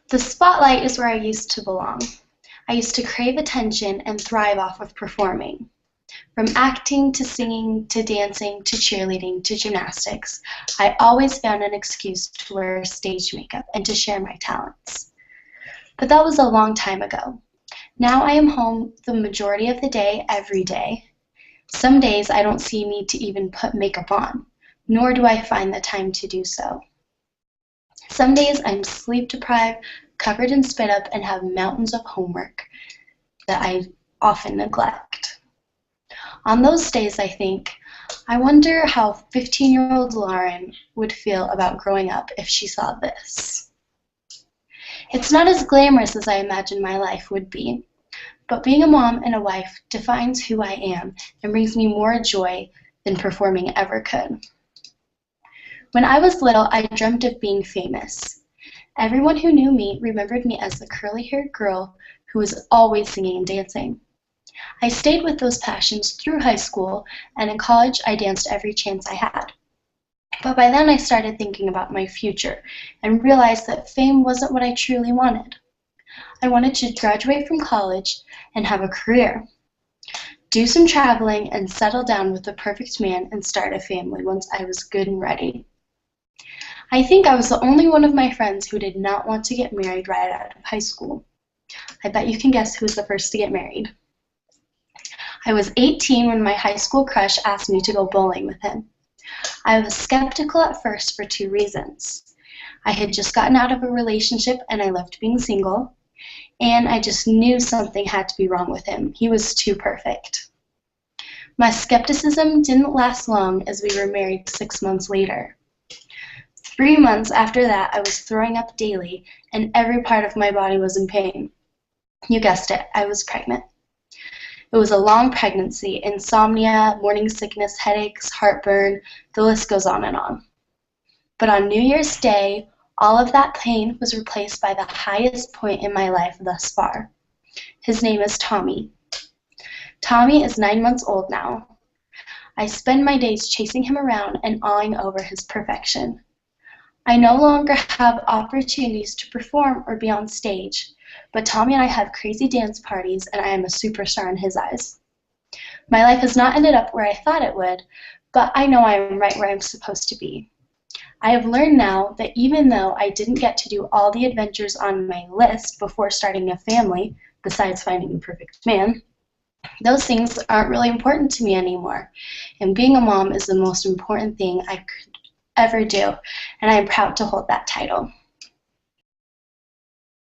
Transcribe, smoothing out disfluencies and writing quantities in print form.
The spotlight is where I used to belong. I used to crave attention and thrive off of performing. From acting to singing to dancing to cheerleading to gymnastics, I always found an excuse to wear stage makeup and to share my talents. But that was a long time ago. Now I am home the majority of the day, every day. Some days I don't see a need to even put makeup on, nor do I find the time to do so. Some days I'm sleep deprived, covered in spit up, and have mountains of homework that I often neglect. On those days I think, I wonder how 15-year-old Lauren would feel about growing up if she saw this. It's not as glamorous as I imagined my life would be, but being a mom and a wife defines who I am and brings me more joy than performing ever could. When I was little, I dreamt of being famous. Everyone who knew me remembered me as the curly-haired girl who was always singing and dancing. I stayed with those passions through high school, and in college I danced every chance I had. But by then I started thinking about my future and realized that fame wasn't what I truly wanted. I wanted to graduate from college and have a career, do some traveling, and settle down with the perfect man and start a family once I was good and ready. I think I was the only one of my friends who did not want to get married right out of high school. I bet you can guess who was the first to get married. I was 18 when my high school crush asked me to go bowling with him. I was skeptical at first for two reasons. I had just gotten out of a relationship and I loved being single, and I just knew something had to be wrong with him. He was too perfect. My skepticism didn't last long as we were married 6 months later. 3 months after that, I was throwing up daily, and every part of my body was in pain. You guessed it, I was pregnant. It was a long pregnancy, insomnia, morning sickness, headaches, heartburn, the list goes on and on. But on New Year's Day, all of that pain was replaced by the highest point in my life thus far. His name is Tommy. Tommy is 9 months old now. I spend my days chasing him around and awing over his perfection. I no longer have opportunities to perform or be on stage, but Tommy and I have crazy dance parties, and I am a superstar in his eyes. My life has not ended up where I thought it would, but I know I am right where I'm supposed to be. I have learned now that even though I didn't get to do all the adventures on my list before starting a family, besides finding the perfect man, those things aren't really important to me anymore, and being a mom is the most important thing I could ever do, and I am proud to hold that title.